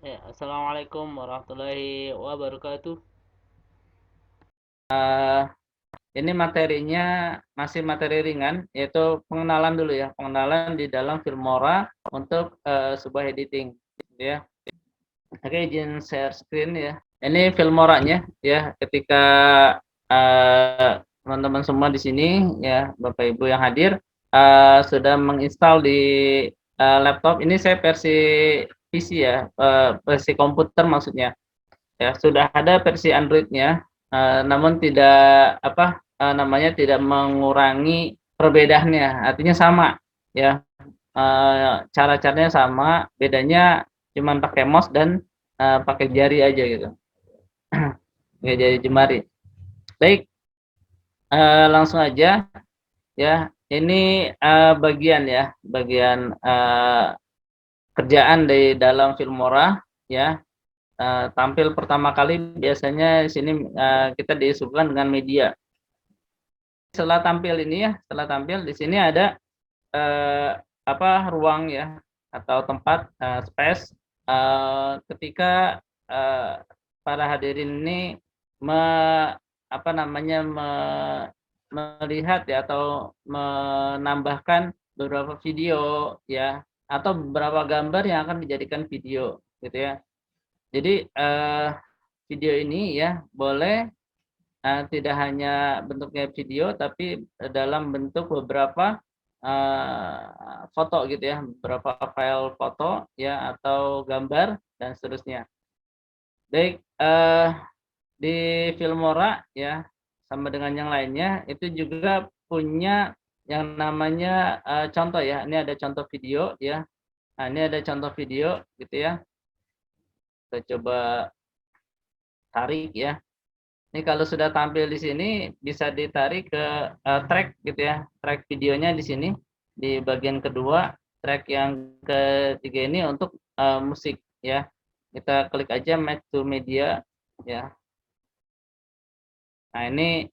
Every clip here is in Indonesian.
Ya, Assalamualaikum warahmatullahi wabarakatuh. Ini materinya masih materi ringan, yaitu pengenalan dulu ya, pengenalan di dalam Filmora untuk sebuah editing, gitu ya. Oke, izin share screen ya. Ini Filmoranya ya, ketika teman-teman semua di sini ya, Bapak Ibu yang hadir sudah menginstal di laptop. Ini saya versi PC ya, versi komputer maksudnya. Ya, sudah ada versi Android-nya, namun tidak namanya tidak mengurangi perbedaannya, artinya sama ya, cara-caranya sama, bedanya cuma pakai mouse dan pakai jari aja gitu. Nggak jadi jemari. Baik, langsung aja ya. Ini bagian ya, bagian kerjaan di dalam Filmora ya. Tampil pertama kali biasanya di sini kita disuguhkan dengan media. Setelah tampil ini ya, setelah tampil di sini ada ruang ya atau tempat space ketika para hadirin ini me, melihat ya atau menambahkan beberapa video ya atau beberapa gambar yang akan dijadikan video gitu ya. Jadi video ini ya boleh tidak hanya bentuknya video tapi dalam bentuk beberapa foto gitu ya, beberapa file foto ya atau gambar dan seterusnya. Baik, di Filmora ya sama dengan yang lainnya itu juga punya yang namanya contoh ya. Ini ada contoh video ya. Nah, ini ada contoh video gitu ya. Kita coba tarik ya. Ini kalau sudah tampil di sini bisa ditarik ke track gitu ya, track videonya di sini di bagian kedua, track yang ketiga ini untuk musik ya. Kita klik aja match to media ya. Nah, ini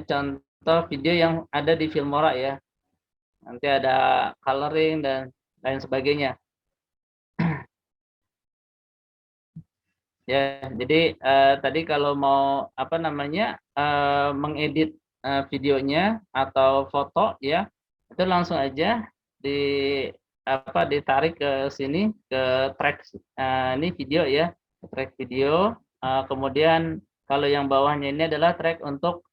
contoh video yang ada di Filmora ya. Nanti ada coloring dan lain sebagainya. Ya, jadi tadi kalau mau mengedit videonya atau foto ya, itu langsung aja di ditarik ke sini ke track ini video ya, track video. Kemudian kalau yang bawahnya ini adalah track untuk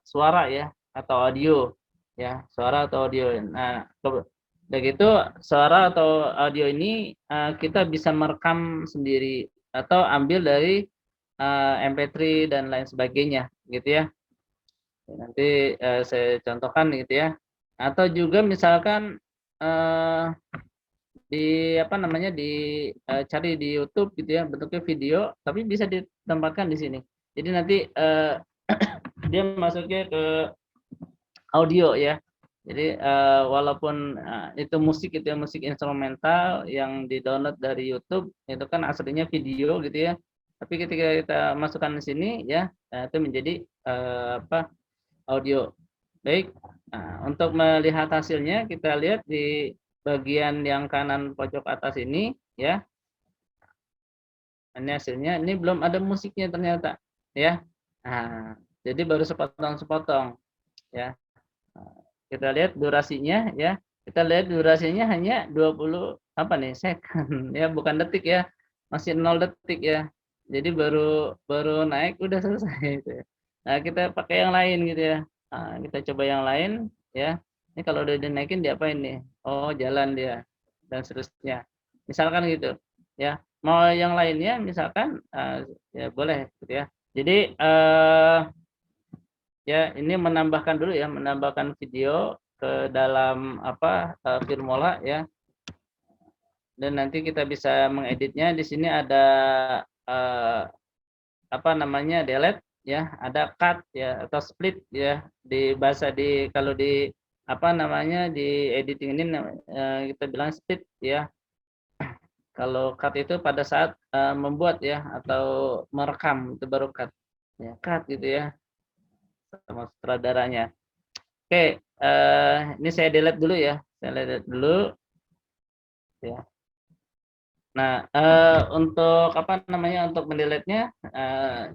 suara ya atau audio ya, suara atau audio. Nah, udah gitu suara atau audio ini kita bisa merekam sendiri atau ambil dari MP3 dan lain sebagainya gitu ya. Nanti saya contohkan gitu ya. Atau juga misalkan eh, cari di YouTube gitu ya bentuknya video tapi bisa ditempatkan di sini. Jadi nanti dia masuknya ke audio ya. Jadi walaupun itu musik gitu ya, musik instrumental yang di-download dari YouTube itu kan aslinya video gitu ya. Tapi ketika kita masukkan di sini ya, itu menjadi audio. Baik. Nah, untuk melihat hasilnya kita lihat di bagian yang kanan pojok atas ini ya. Ini hasilnya, ini belum ada musiknya ternyata ya. Nah, jadi baru sepotong-sepotong ya. Kita lihat durasinya ya. Kita lihat durasinya hanya 20 second ya, bukan detik ya. Masih 0 detik ya. Jadi baru baru naik udah selesai gitu ya. Nah, kita pakai yang lain gitu ya. Nah, kita coba yang lain ya. Ini kalau udah dinaikin diapain nih? Oh, jalan dia dan seterusnya. Misalkan gitu ya. Mau yang lainnya misalkan ya boleh gitu ya. Jadi ya ini menambahkan dulu ya, menambahkan video ke dalam Filmola ya, dan nanti kita bisa mengeditnya. Di sini ada eh, delete ya, ada cut ya atau split ya, di bahasa di kalau di di editing ini kita bilang split ya. Kalau cut itu pada saat membuat ya atau merekam itu baru cut ya, cut gitu ya sama sutradaranya. Oke, ini saya delete dulu ya. Saya delete dulu ya. Nah, untuk apa namanya, untuk mendeletnya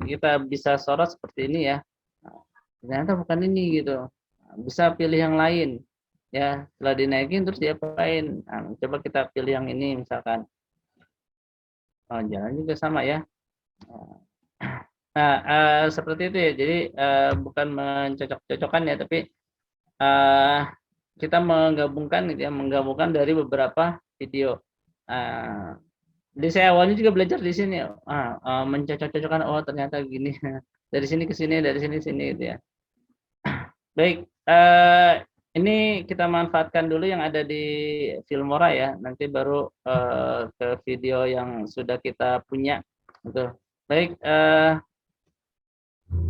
kita bisa sorot seperti ini ya. Nah, ternyata bukan ini gitu. Nah, bisa pilih yang lain ya. Setelah dinaikin terus diapain? Nah, coba kita pilih yang ini misalkan. Oh, jalan juga sama ya. Nah, seperti itu ya. Jadi bukan mencocok-cocokkan ya, tapi eh, kita menggabungkan gitu ya, menggabungkan dari beberapa video. Nah, jadi saya awalnya juga belajar di sini, mencocok-cocokkan, oh ternyata gini, dari sini ke sini, dari sini ke sini gitu ya. Baik, ini kita manfaatkan dulu yang ada di Filmora ya, nanti baru ke video yang sudah kita punya. Gitu. Baik,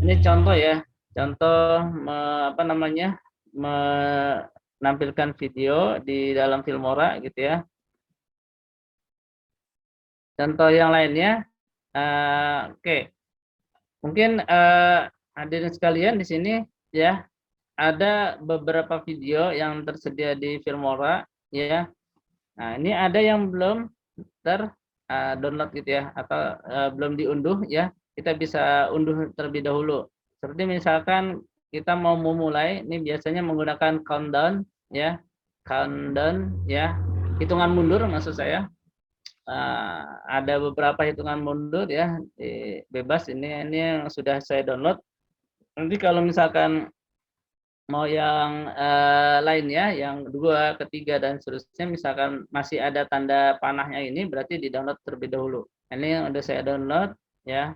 ini contoh ya, contoh apa namanya, menampilkan video di dalam Filmora gitu ya. Contoh yang lainnya, oke. Mungkin hadirin sekalian di sini ya, ada beberapa video yang tersedia di Filmora ya. Nah, ini ada yang belum download gitu ya, atau belum diunduh ya. Kita bisa unduh terlebih dahulu. Seperti misalkan kita mau memulai, ini biasanya menggunakan countdown ya. Countdown ya. Hitungan mundur maksud saya. Ada beberapa hitungan mundur ya, bebas, ini yang sudah saya download. Nanti kalau misalkan mau yang lainnya, yang kedua, ketiga dan seterusnya, misalkan masih ada tanda panahnya, ini berarti di download terlebih dahulu. Ini yang udah saya download ya.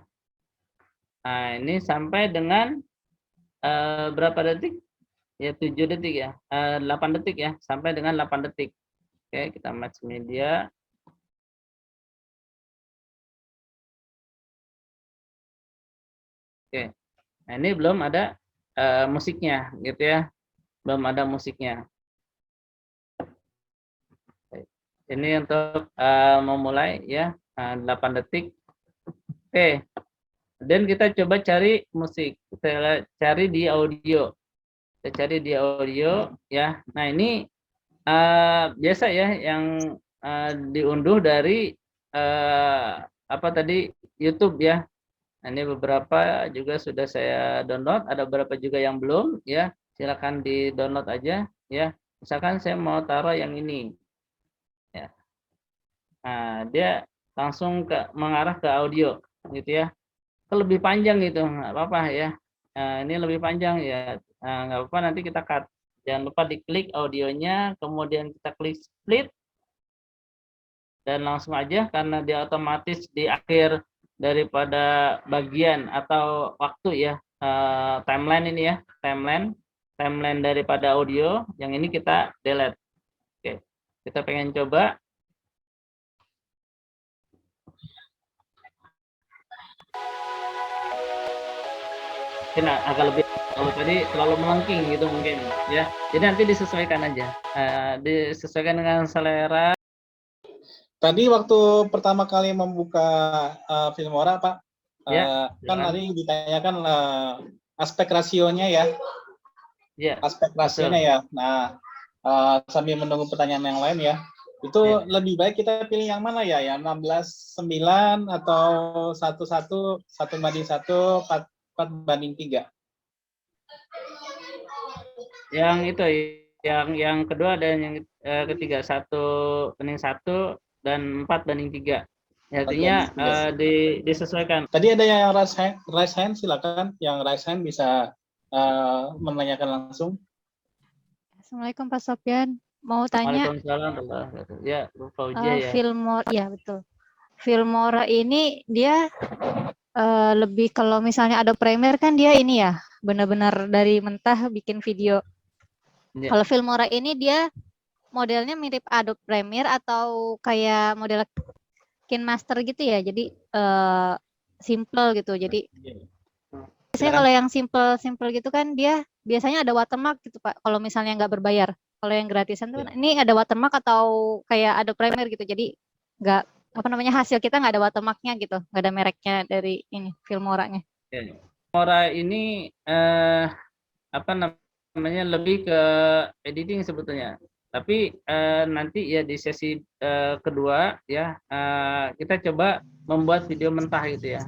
Nah, ini sampai dengan berapa detik ya, 7 detik ya, 8 detik ya, sampai dengan 8 detik. Oke, kita match media. Oke, nah ini belum ada musiknya gitu ya, belum ada musiknya. Ini untuk memulai ya, 8 detik. Oke, dan kita coba cari musik, kita cari di audio, kita cari di audio ya. Nah ini biasa ya yang diunduh dari apa tadi, YouTube ya. Nah, ini beberapa juga sudah saya download, ada beberapa juga yang belum ya. Silakan di download aja ya. Misalkan saya mau taruh yang ini ya. Nah, dia langsung mengarah ke audio gitu ya. Lebih panjang gitu, nggak apa-apa ya. Ini lebih panjang ya, nggak apa-apa, nanti kita cut. Jangan lupa diklik audionya, kemudian kita klik split, dan langsung aja karena dia otomatis di akhir daripada bagian atau waktu ya, timeline ini ya, timeline daripada audio, yang ini kita delete. Oke, kita pengen coba. Mungkin agak lebih, kalau tadi terlalu melengking gitu mungkin ya. Jadi nanti disesuaikan aja, disesuaikan dengan selera. Tadi waktu pertama kali membuka Filmora, Pak, Ya, kan tadi ditanyakan aspek rasionya ya. Ya, aspek rasionya ya. Nah, sambil menunggu pertanyaan yang lain ya, itu ya. lebih baik kita pilih yang mana ya? Yang 16:9 atau 1:1, 1:1, 4:3? Yang itu, yang kedua dan yang ketiga, 1:1 dan 4:3. Ya, artinya disesuaikan. Tadi ada yang raise hand, silakan. Yang raise hand bisa menanyakan langsung. Assalamualaikum Pak Sofyan. Mau tanya, Waalaikumsalam. Ya, Bu Fauzia ya. Filmora, ya betul. Filmora ini dia lebih, kalau misalnya ada Premiere kan dia ini ya, benar-benar dari mentah bikin video. Ya. Kalau Filmora ini dia modelnya mirip Adobe Premiere atau kayak model KineMaster gitu ya. Jadi simple gitu. Jadi biasanya kalau yang simple gitu kan dia biasanya ada watermark gitu Pak, kalau misalnya nggak berbayar. Kalau yang gratisan tuh ini ada watermark atau kayak ada Premiere gitu, jadi nggak, apa namanya, hasil kita nggak ada watermarknya gitu, nggak ada mereknya dari ini Filmora-nya. Filmora ini apa namanya, lebih ke editing sebetulnya. Tapi nanti ya di sesi kedua ya kita coba membuat video mentah gitu ya.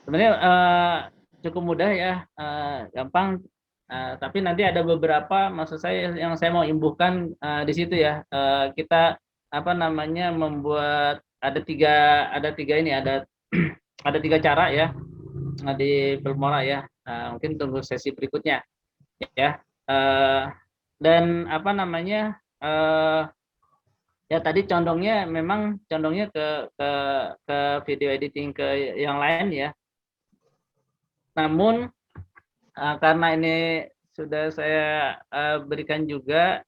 Sebenarnya cukup mudah ya, gampang. Tapi nanti ada beberapa, maksud saya yang saya mau imbuhkan di situ ya. Kita apa namanya membuat ada tiga ini ada ada tiga cara ya di Filmora ya. Mungkin tunggu sesi berikutnya ya. Dan apa namanya ya tadi memang condongnya ke video editing ke yang lain ya. Namun karena ini sudah saya berikan juga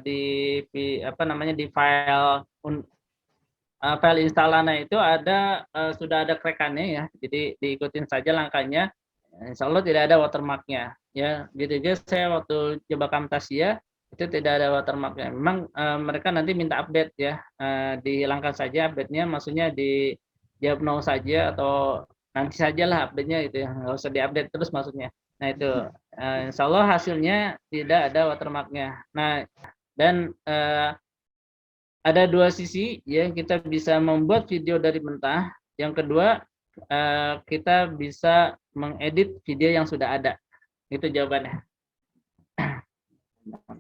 di apa namanya di file installannya itu sudah ada krekannya ya. Jadi diikutin saja langkahnya. Insya Allah tidak ada watermarknya ya. Gitu juga saya waktu coba Camtasia itu tidak ada watermarknya. Memang mereka nanti minta update ya. Dihilangkan saja update-nya, maksudnya di jawab no saja atau nanti sajalah update-nya gitu ya, nggak usah diupdate terus maksudnya. Nah itu insya Allah hasilnya tidak ada watermarknya. Nah dan ada dua sisi ya, kita bisa membuat video dari mentah. Yang kedua kita bisa mengedit video yang sudah ada. Itu jawabannya.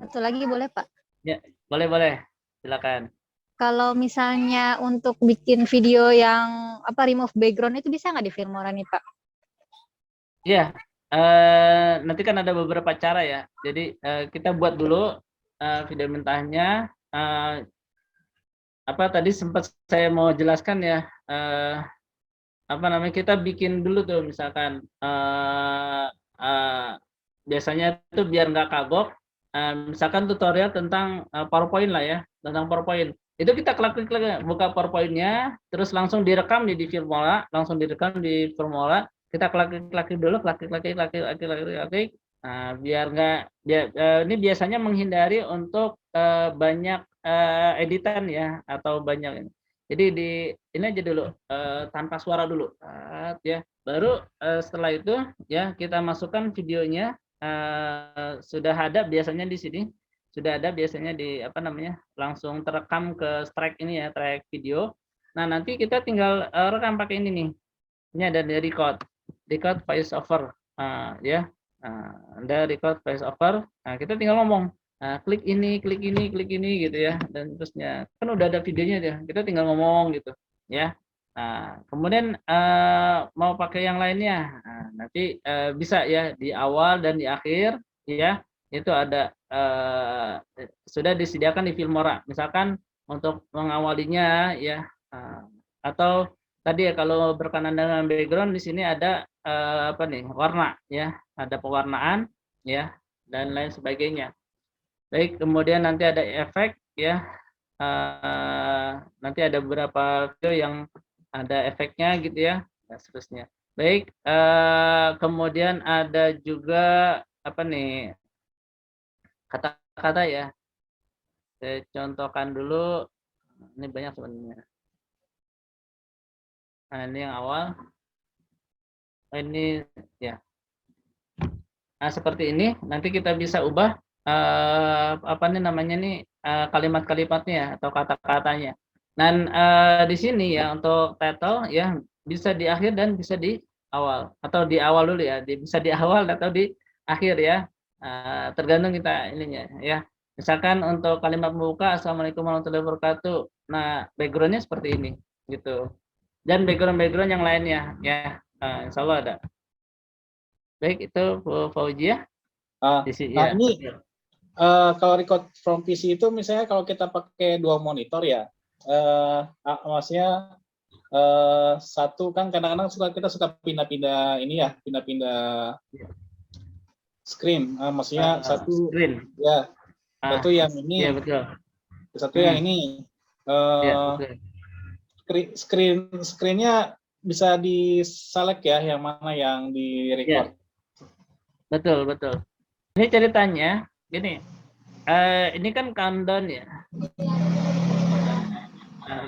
Satu lagi boleh Pak? Ya boleh silakan. Kalau misalnya untuk bikin video yang remove background itu bisa nggak di Filmora nih Pak? Iya, nanti kan ada beberapa cara ya. Jadi kita buat dulu video mentahnya. Apa tadi sempat saya mau jelaskan ya. Apa namanya, kita bikin dulu tuh misalkan biasanya tuh biar nggak kagok. Misalkan tutorial tentang PowerPoint lah ya, tentang PowerPoint. Itu kita klik buka PowerPoint-nya, terus langsung direkam di Filmora, kita klik dulu, klik. Nah, biar nggak, ini biasanya menghindari untuk banyak editan ya, atau banyak ini. Jadi ini aja dulu, tanpa suara dulu, ya. Baru setelah itu ya kita masukkan videonya. Sudah ada biasanya di sini, sudah ada biasanya di apa namanya, langsung terekam ke track ini ya, track video. Nah nanti kita tinggal rekam pakai ini nih, ini ada di record voice over ya. Ada record voice over. Nah kita tinggal ngomong, klik ini gitu ya, dan terusnya kan udah ada videonya ya, kita tinggal ngomong gitu ya. Nah, kemudian mau pakai yang lainnya, nanti bisa ya di awal dan di akhir ya, itu ada sudah disediakan di Filmora. Misalkan untuk mengawalinya ya, atau tadi ya kalau berkenan dengan background, di sini ada apa nih, warna ya, ada pewarnaan ya dan lain sebagainya. Baik, kemudian nanti ada efek ya, nanti ada beberapa video yang ada efeknya gitu ya, dan seterusnya. Baik, kemudian ada juga apa nih, kata-kata ya. Saya contohkan dulu, ini banyak sebenarnya. Nah, ini yang awal. Ini ya. Nah, seperti ini nanti kita bisa ubah apa nih namanya nih, kalimat-kalimatnya atau kata-katanya. Dan di sini ya untuk title ya bisa di akhir dan bisa di awal, atau di awal dulu ya, bisa di awal atau di akhir ya, tergantung kita ininya ya. Misalkan untuk kalimat pembuka, Assalamualaikum warahmatullahi wabarakatuh. Nah backgroundnya seperti ini gitu, dan background yang lainnya ya, insya Allah ada. Baik, itu Bu Fauzi ya. Nah ya, ini kalau record from PC itu misalnya kalau kita pakai dua monitor ya, maksudnya satu kan kadang-kadang kita suka pindah-pindah ini ya, pindah-pindah screen, maksudnya satu screen ya, satu yang ini ya, betul. Satu yang ini ya, betul. screennya bisa di-select ya, yang mana yang di record ya. Betul. Ini ceritanya gini, ini kan countdown ya.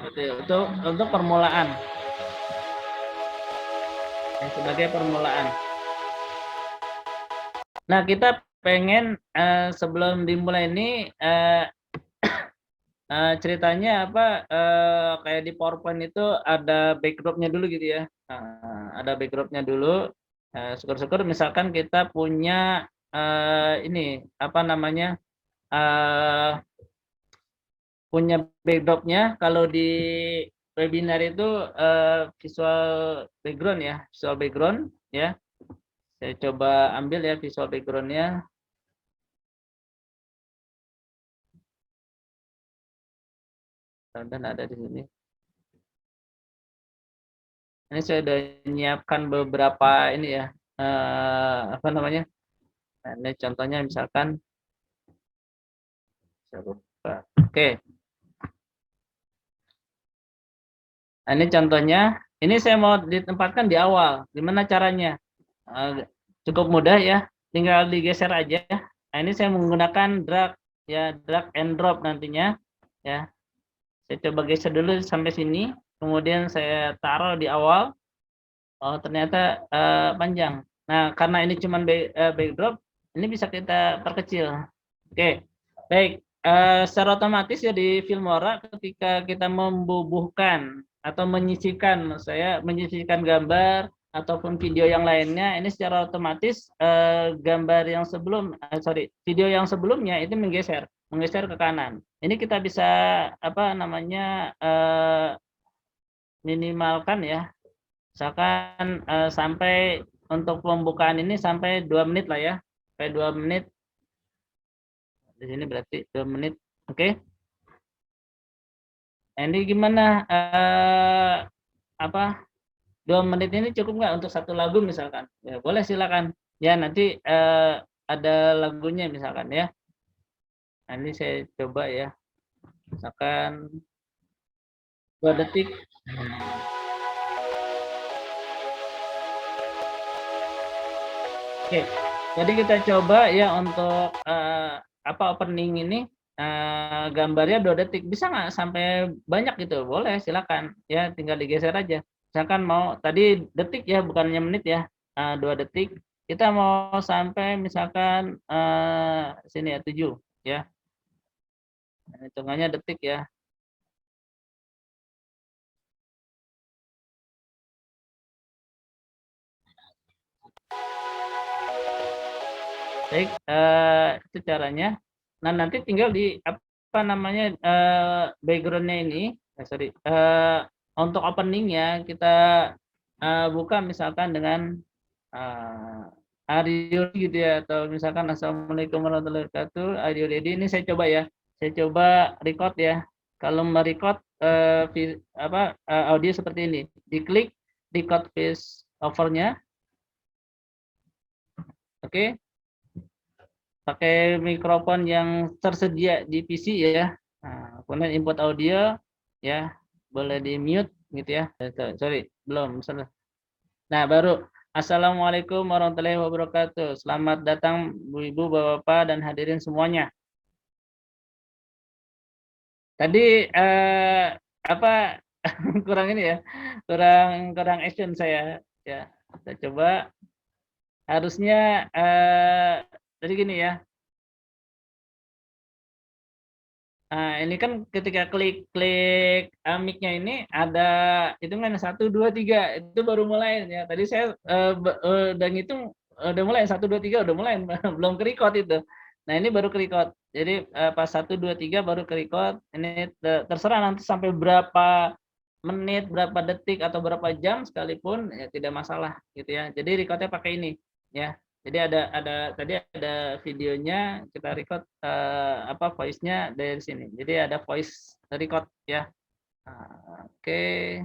Betul, untuk permulaan, sebagai permulaan. Nah kita pengen sebelum dimulai ini ceritanya apa kayak di PowerPoint itu ada backdropnya dulu gitu ya. Ada backdropnya dulu. Syukur-syukur misalkan kita punya ini apa namanya punya backdropnya. Kalau di webinar itu visual background ya, visual background ya. Saya coba ambil ya visual backgroundnya. Dan ada di sini. Ini saya sudah menyiapkan beberapa ini ya, apa namanya? Nah, ini contohnya misalkan, saya lupa. Oke. Nah, ini contohnya. Ini saya mau ditempatkan di awal. Gimana caranya? Cukup mudah ya. Tinggal digeser aja. Nah, ini saya menggunakan drag ya, drag and drop nantinya ya. Saya coba geser dulu sampai sini. Kemudian saya taruh di awal. Oh, ternyata panjang. Nah, karena ini cuma backdrop, ini bisa kita perkecil. Oke, baik. Secara otomatis ya di Filmora ketika kita membubuhkan atau menyisihkan, maksud saya menyisihkan gambar ataupun video yang lainnya, ini secara otomatis gambar yang video yang sebelumnya itu menggeser ke kanan. Ini kita bisa apa namanya minimalkan ya. Misalkan sampai untuk pembukaan ini sampai 2 menit lah ya. Sampai 2 menit. Di sini berarti 2 menit. Oke. Nah, ini gimana apa 2 menit ini cukup nggak untuk satu lagu misalkan? Ya, boleh silakan. Ya, nanti ada lagunya misalkan ya. Nah, ini saya coba ya. Misalkan 2 detik. Oke, jadi kita coba ya untuk apa opening ini gambarnya 2 detik. Bisa nggak sampai banyak gitu? Boleh, silakan. Ya, tinggal digeser aja. Misalkan mau tadi detik ya, bukannya menit ya. 2 detik. Kita mau sampai misalkan sini ya 7 ya. Hitungannya detik ya. Baik, itu caranya. Nah, nanti tinggal di apa namanya backgroundnya ini, untuk openingnya kita buka misalkan dengan Aryo gitu ya, atau misalkan Assalamualaikum warahmatullahi wabarakatuh, Aryo ready. Ini saya coba ya, saya coba record ya. Kalau merecord audio seperti ini, diklik record voice overnya, oke. Pakai mikrofon yang tersedia di PC ya. Nah, kemudian input audio ya, boleh di mute gitu ya. Sorry, belum salah. Nah, baru Assalamualaikum warahmatullahi wabarakatuh. Selamat datang Bu Ibu, Bapak dan hadirin semuanya. Tadi apa kurang ini ya. Kurang action saya ya. Saya coba harusnya jadi gini ya. Nah, ini kan ketika klik mic-nya ini ada hitungan 1 2 3 itu baru mulai ya. Tadi saya udah ngitung udah mulai 1 2 3 udah mulai belum ke-record itu. Nah, ini baru ke-record. Jadi pas 1 2 3 baru ke-record. Ini terserah nanti sampai berapa menit, berapa detik atau berapa jam sekalipun ya tidak masalah gitu ya. Jadi record-nya pakai ini ya. Jadi tadi ada videonya, kita record apa voice-nya dari sini. Jadi ada voice record ya. Oke.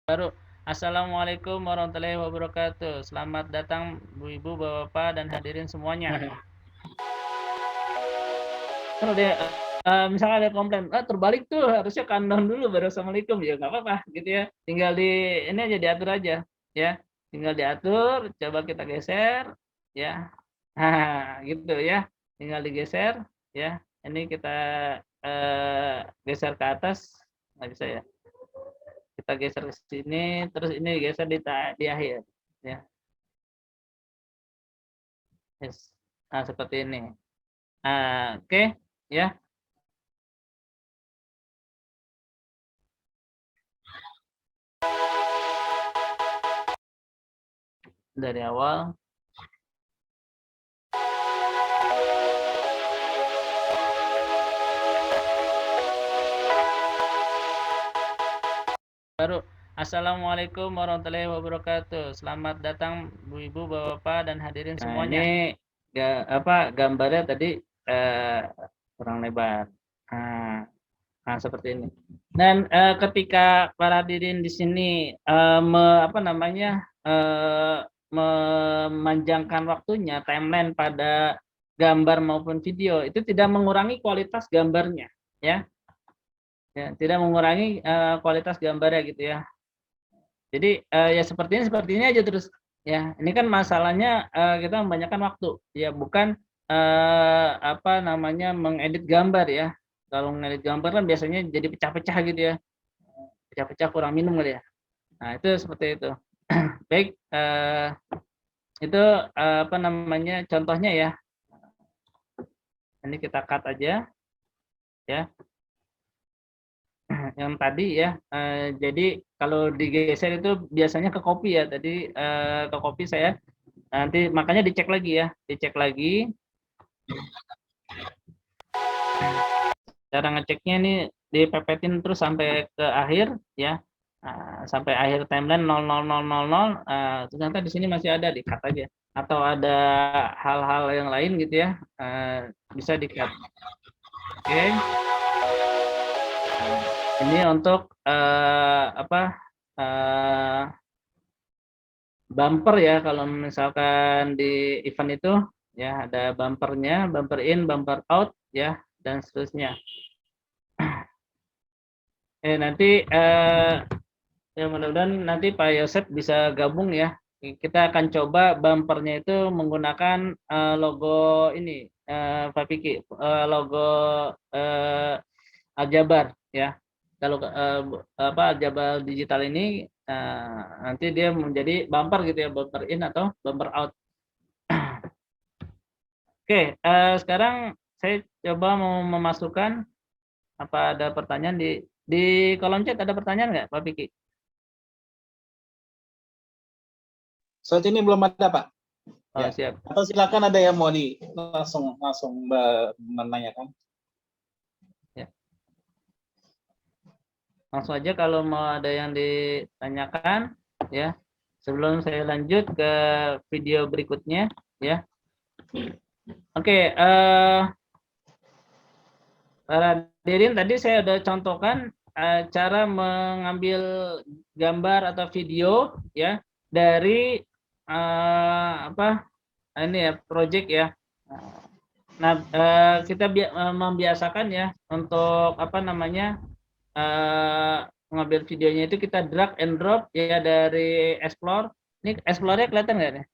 Baru Assalamualaikum warahmatullahi wabarakatuh. Selamat datang Bu Ibu, Bapak dan hadirin semuanya. Kalau dia misalnya ada komplain, terbalik tuh harusnya countdown dulu baru Assalamualaikum, ya nggak apa-apa gitu ya. Tinggal ini aja diatur aja ya. Tinggal diatur, coba kita geser ya. Nah, gitu ya. Tinggal digeser ya. Ini kita geser ke atas, nggak bisa ya. Kita geser ke sini, terus ini geser di akhir ya. Yes. Nah, seperti ini. Oke, ya. Dari awal. Baru. Assalamualaikum warahmatullahi wabarakatuh. Selamat datang Bu Ibu, Bapak dan hadirin semuanya. Ini gambarnya tadi kurang lebar. Nah, seperti ini. Dan ketika para hadirin di sini memanjangkan waktunya, timeline pada gambar maupun video itu tidak mengurangi kualitas gambarnya, ya. Ya, tidak mengurangi kualitas gambarnya gitu ya. Jadi ya seperti ini aja terus ya. Ini kan masalahnya kita membanyakan waktu ya, bukan mengedit gambar ya. Kalau mengedit gambar kan biasanya jadi pecah-pecah gitu ya. Pecah-pecah kurang minum kali ya. Nah, itu seperti itu. Baik, itu contohnya ya. Ini kita cut aja ya. Yang tadi ya, jadi kalau digeser itu biasanya ke copy ya, tadi ke copy saya nanti, makanya dicek lagi ya, dicek lagi. Cara ngeceknya ini dipepetin terus sampai ke akhir ya, sampai akhir timeline 00000, ternyata di sini masih ada, di cut aja, atau ada hal-hal yang lain gitu ya, bisa di cut. Oke. Ini untuk bumper ya, kalau misalkan di event itu ya ada bumpernya, bumper in, bumper out ya, dan seterusnya. Nanti ya mudah-mudahan nanti Pak Yosep bisa gabung ya. Kita akan coba bumpernya itu menggunakan logo ini, Pak Piki, logo Aljabar ya. Kalau Aljabar digital ini nanti dia menjadi bumper gitu ya, bumper in atau bumper out. Oke, sekarang saya coba mau memasukkan, apa ada pertanyaan di kolom chat, ada pertanyaan nggak Pak Piki? Saat ini belum ada, Pak. Oh, Ya. siap. Atau silakan ada yang mau langsung menanyakan. Ya. Langsung aja kalau mau ada yang ditanyakan ya. Sebelum saya lanjut ke video berikutnya ya. Oke, para hadirin, tadi saya udah contohkan cara mengambil gambar atau video ya dari ini ya, project ya. Nah, kita membiasakan ya untuk mengambil videonya itu kita drag and drop ya dari Explore. Ini Explore-nya kelihatan nggak nih?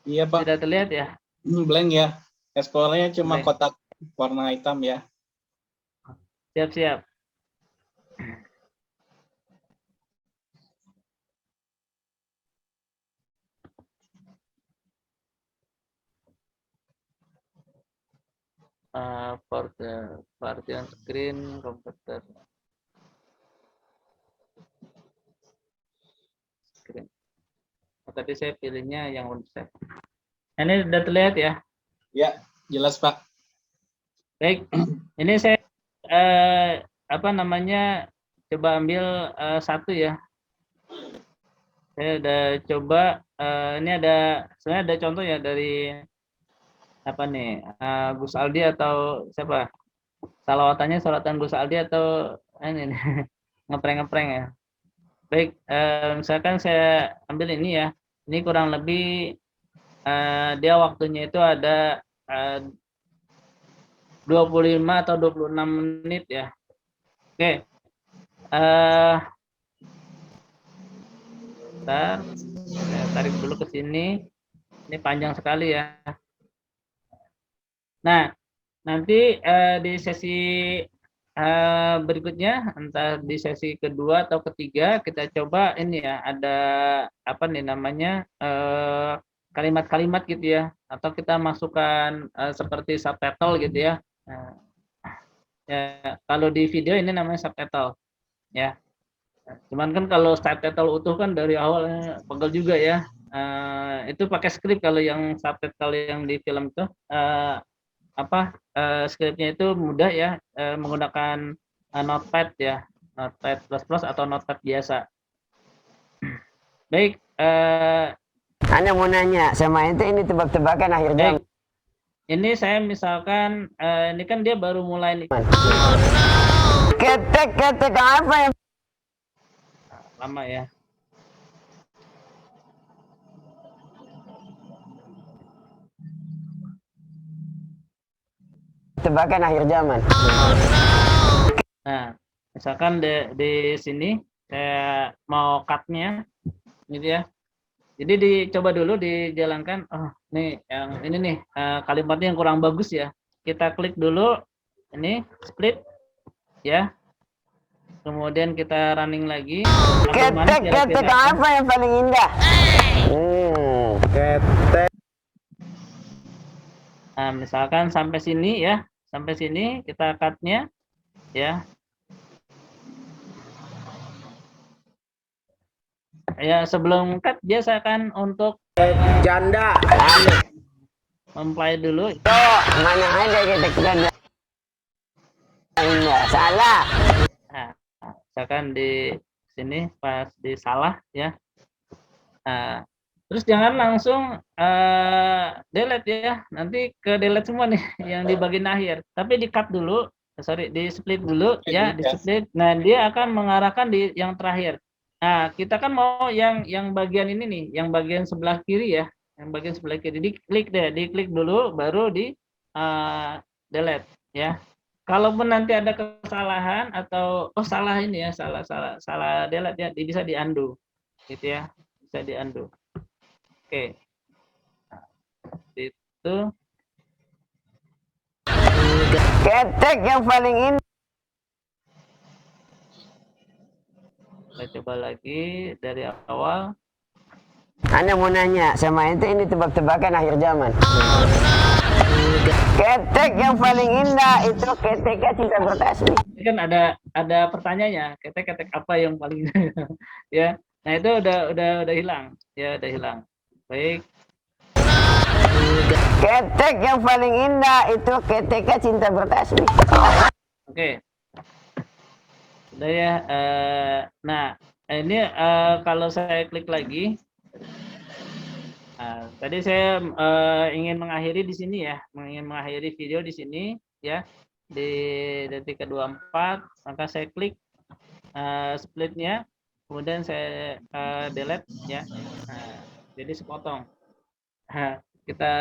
Iya, Pak. Tidak terlihat ya? Blank ya. Explore-nya cuma Blank. kotak warna hitam ya. Siap-siap. For the party on screen komputer screen. Tadi saya pilihnya yang unset. Ini sudah terlihat ya? Ya, jelas Pak. Baik, ini saya coba ambil satu ya. Saya udah coba, ini sebenarnya ada contoh ya dari Gus Aldi atau siapa? Salawatan Gus Aldi atau ini ngeprank ya. Baik, misalkan saya ambil ini ya. Ini kurang lebih dia waktunya itu ada 25 atau 26 menit ya. Oke. Bentar, saya tarik dulu ke sini. Ini panjang sekali ya. Nah, nanti di sesi berikutnya, entah di sesi kedua atau ketiga, kita coba ini ya, ada kalimat-kalimat gitu ya, atau kita masukkan seperti subtitle gitu ya. Nah, ya kalau di video ini namanya subtitle ya. Cuman kan kalau subtitle utuh kan dari awalnya pegel juga ya. Itu pakai skrip kalau yang subtitle yang di film itu skripnya itu mudah ya, menggunakan Notepad ya, Notepad plus atau Notepad biasa. Baik, Anda mau nanya sama itu ini tebak-tebakan akhir jam. baik. Ini saya misalkan ini kan dia baru mulai nih. Ketek apa yang Lama ya. tebakan akhir zaman? Nah, misalkan di sini saya mau cut-nya gitu ya. Jadi dicoba dulu dijalankan. Oh, nih yang ini nih kalimatnya yang kurang bagus ya. Kita klik dulu ini split ya. Kemudian kita running lagi. Ketek apa yang paling indah? Ketek. Nah, misalkan sampai sini ya. Sampai sini kita cut-nya ya. Ya, sebelum cut biasakan untuk Janda. memplay dulu. Oh, mana ada ketek janda? Indah. Salah. Nah, misalkan di sini pas di salah ya. Nah, terus jangan langsung delete ya. Nanti ke delete semua nih yang di bagian akhir. Tapi di cut dulu, di split dulu ya, di split. Nah, dia akan mengarahkan di yang terakhir. Nah, kita kan mau yang bagian ini nih, yang bagian sebelah kiri ya. Yang bagian sebelah kiri diklik dulu baru di delete ya. Kalaupun nanti ada kesalahan atau salah ini ya, salah delete ya, bisa di undo gitu ya. Bisa di undo. Oke. Nah, itu Ketek yang paling indah. kita coba lagi dari awal. Anda mau nanya sama itu ini tebak-tebakan akhir zaman. Ketek yang paling indah itu keteknya cinta bertasbih. Ini kan ada pertanyaannya, ketek apa yang paling ya. Nah, itu udah hilang. Ya, udah hilang. Baik. Ketek yang paling indah itu keteknya cinta bertasbih. Oke. Sudah ya. Nah, ini kalau saya klik lagi. Nah, tadi saya ingin mengakhiri di sini ya, ingin mengakhiri video di sini ya, di detik ke-24, maka saya klik splitnya, kemudian saya delete ya, nah, jadi sepotong. Nah, kita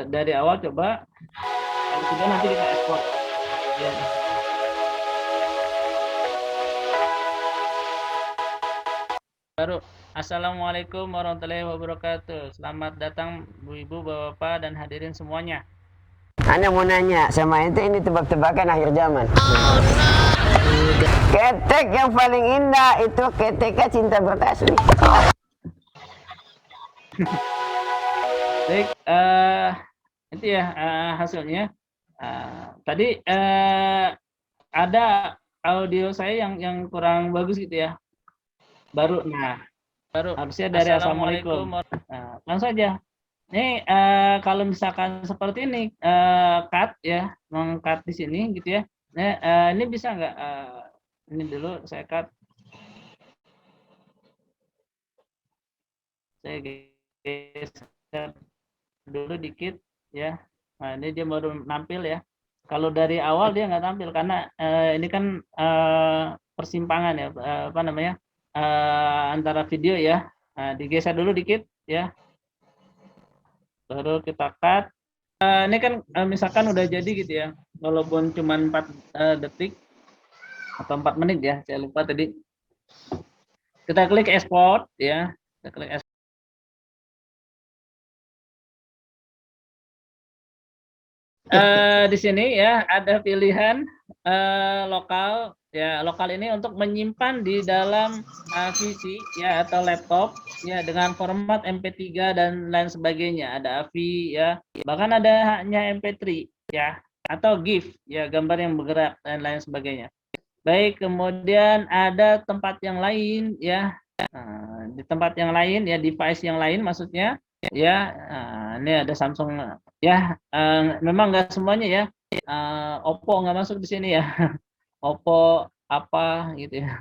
dari awal coba, kalau sudah nanti kita export. Ya. Baru. Assalamualaikum warahmatullahi wabarakatuh. Selamat datang Bu Ibu, Bapak, dan hadirin semuanya. Anda mau nanya sama itu ini tebak-tebakan akhir zaman. Ketek yang paling indah itu keteknya cinta bertasbih. Baik, itu ya hasilnya. Tadi ada audio saya yang kurang bagus gitu ya. Baru harusnya dari Assalamualaikum. Nah, langsung aja. Ini kalau misalkan seperti ini cut ya, meng-cut di sini gitu ya. Nah, ini bisa nggak? Ini dulu saya cut. Saya geser dulu dikit ya. Nah, ini dia baru nampil ya. Kalau dari awal dia nggak tampil karena ini kan persimpangan ya, apa namanya? Antara video ya. Nah, digeser dulu dikit ya. Baru kita cut. Ini kan misalkan udah jadi gitu ya. Walaupun cuma 4 detik atau 4 menit ya, saya lupa tadi. Kita klik export ya. Kita klik export. Di sini ya ada pilihan lokal ya lokal ini untuk menyimpan di dalam PC ya atau laptop ya dengan format MP3 dan lain sebagainya. Ada AVI ya, bahkan ada hanya MP3 ya atau GIF ya, gambar yang bergerak dan lain sebagainya. Baik, kemudian ada tempat yang lain ya. Di tempat yang lain ya, device yang lain maksudnya ya. Ini ada Samsung ya. Memang nggak semuanya ya. Oppo nggak masuk di sini ya. Oppo apa gitu ya.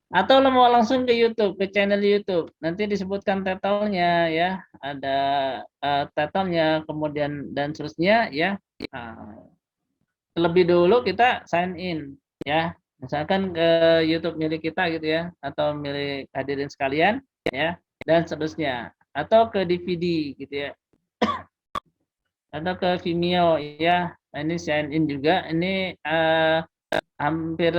Atau lo mau langsung ke YouTube, ke channel YouTube. Nanti disebutkan title-nya ya. Ada title-nya kemudian dan seterusnya ya. Terlebih dulu kita sign in ya. Misalkan ke YouTube milik kita gitu ya, atau milik hadirin sekalian ya, dan seterusnya. Atau ke DVD gitu ya. Atau ke Vimeo ya. Ini sign in juga. Ini hampir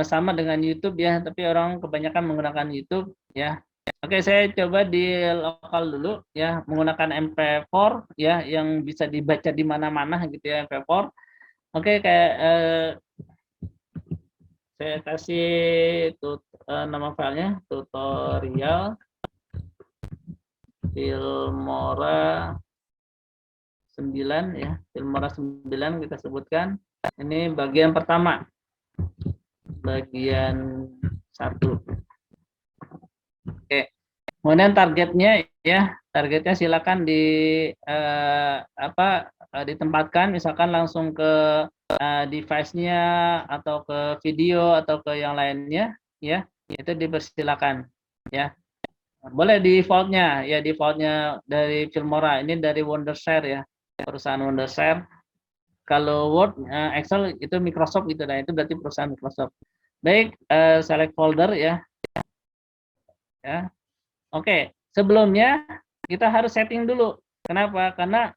sama dengan YouTube ya, tapi orang kebanyakan menggunakan YouTube ya. Oke, saya coba di lokal dulu ya, menggunakan MP4 ya, yang bisa dibaca di mana-mana gitu ya, MP4. Oke, kayak saya kasih nama filenya tutorial Filmora 9 ya, Filmora 9 kita sebutkan. Ini bagian pertama, bagian 1. Oke, kemudian targetnya ya, targetnya silakan ditempatkan, misalkan langsung ke device-nya atau ke video atau ke yang lainnya ya, itu dipersilakan ya. Boleh defaultnya ya, defaultnya dari Filmora ini dari Wondershare ya, perusahaan Wondershare. Kalau Word, Excel itu Microsoft gitu, nah itu berarti perusahaan Microsoft. Baik, select folder ya. Oke, sebelumnya kita harus setting dulu. Kenapa? Karena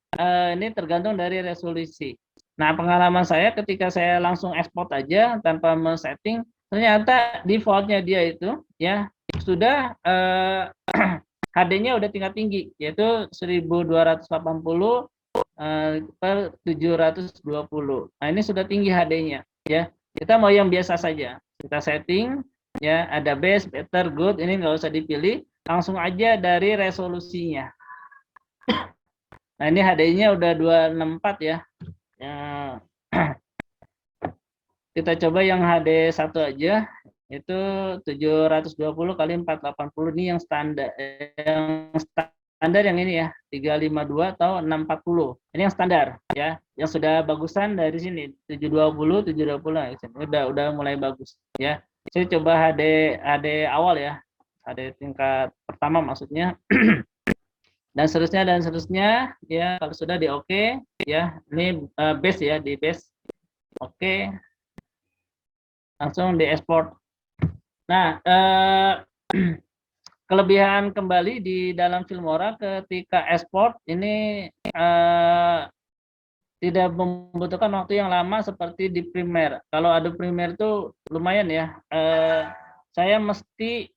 ini tergantung dari resolusi. Nah, pengalaman saya ketika saya langsung export aja tanpa men-setting, ternyata defaultnya dia itu ya sudah HD-nya udah tingkat tinggi, yaitu 1280 per 720. Nah, ini sudah tinggi HD-nya ya. Kita mau yang biasa saja. Kita setting ya, ada best, better, good, ini nggak usah dipilih, langsung aja dari resolusinya. Nah, ini HD-nya udah 264 ya. Kita coba yang HD 1 aja, itu 720 kali 480, ini yang standar. Yang standar yang ini ya, 352 atau 640. Ini yang standar ya. Yang sudah bagusan dari sini 720, 720 udah mulai bagus ya. Saya coba HD awal ya. HD tingkat pertama maksudnya. Dan seterusnya ya, kalau sudah di oke ya. Ini base ya, di base. Oke. Langsung di export. Nah, kelebihan kembali di dalam Filmora ketika export ini tidak membutuhkan waktu yang lama seperti di Premiere. Kalau ada Premiere itu lumayan ya. Saya mesti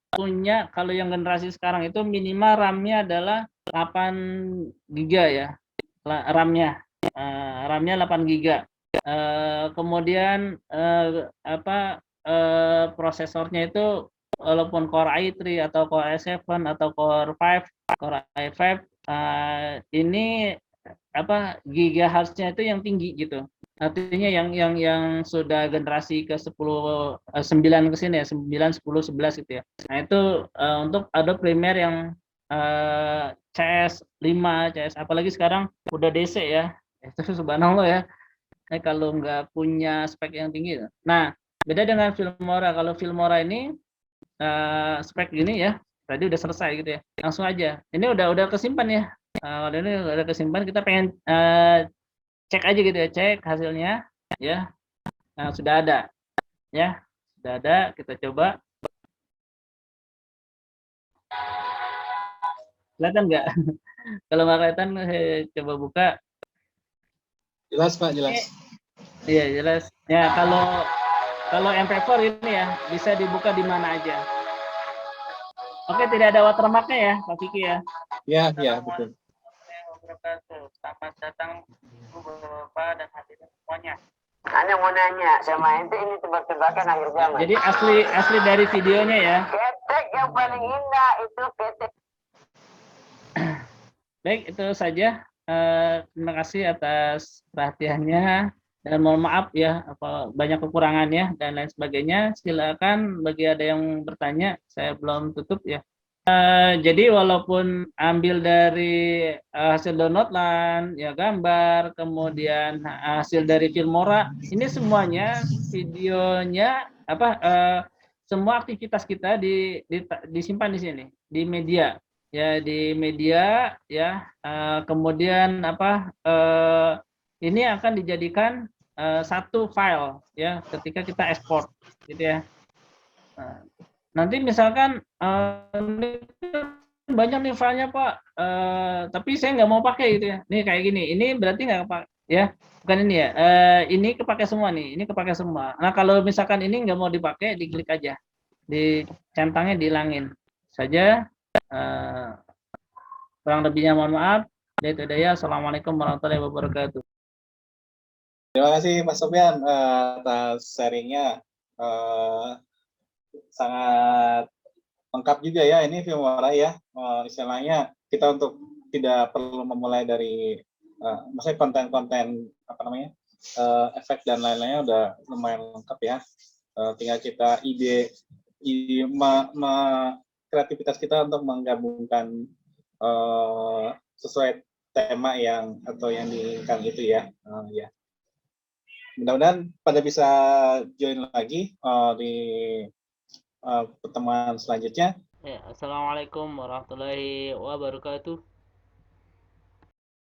punya, kalau yang generasi sekarang itu minimal RAM-nya adalah 8 GB ya. RAM-nya. RAM-nya 8 GB. Kemudian prosesornya itu walaupun Core i3 atau Core i7 atau Core 5, Core i5 ini gigahertz-nya itu yang tinggi gitu. Artinya yang sudah generasi ke 10 9 ke sini ya, 9 10 11 gitu ya. Nah, itu untuk Adobe Premiere yang CS5, CS apalagi sekarang udah DC ya. Itu subhanallah ya. Kalau nggak punya spek yang tinggi. Nah, beda dengan Filmora. Kalau Filmora ini spek gini ya, tadi udah selesai gitu ya, langsung aja. Ini udah kesimpan ya. Kalau ini udah kesimpan, kita pengen cek aja gitu ya, cek hasilnya ya. Nah, sudah ada ya, sudah ada. Kita coba. Kelihatan nggak? Kalau nggak kelihatan, saya coba buka. Jelas Pak, jelas. Iya, jelas. Ya, kalau MP4 ini ya bisa dibuka di mana aja. Oke, tidak ada watermark-nya ya, Pak Fikri ya. Iya, betul. Selamat datang Bapak dan hadirin semuanya. Anda mau nanya sama ente ini tebak-tebakan akhir zaman. Jadi asli dari videonya ya. Ketek yang paling indah itu ketek. Baik, itu saja. Terima kasih atas perhatiannya dan mohon maaf ya apa banyak kekurangannya dan lain sebagainya. Silakan bagi ada yang bertanya, saya belum tutup ya. Jadi walaupun ambil dari hasil downloadan, ya gambar, kemudian hasil dari Filmora, ini semuanya videonya semua aktivitas kita disimpan di sini di media ya di media ya kemudian ini akan dijadikan satu file ya ketika kita ekspor gitu ya. Nanti misalkan banyak nih filenya Pak, tapi saya nggak mau pakai gitu ya. Nih kayak gini, ini berarti nggak kepakai ya? Bukan ini ya. Ini kepakai semua nih, ini kepakai semua. Nah kalau misalkan ini nggak mau dipakai, diklik aja, di centangnya dihilangin saja. Kurang lebihnya mohon maaf. Assalamualaikum warahmatullahi wabarakatuh. Terima kasih Mas Sofyan atas sharingnya. Sangat lengkap juga ya ini Filmora ya. Istilahnya kita untuk tidak perlu memulai dari maksudnya konten-konten efek dan lain-lainnya udah lumayan lengkap ya. Tinggal kita kreativitas kita untuk menggabungkan sesuai tema yang diinginkan itu ya. Ya. Mudah-mudahan pada bisa join lagi di pertemuan selanjutnya. Ya, Assalamualaikum warahmatullahi wabarakatuh.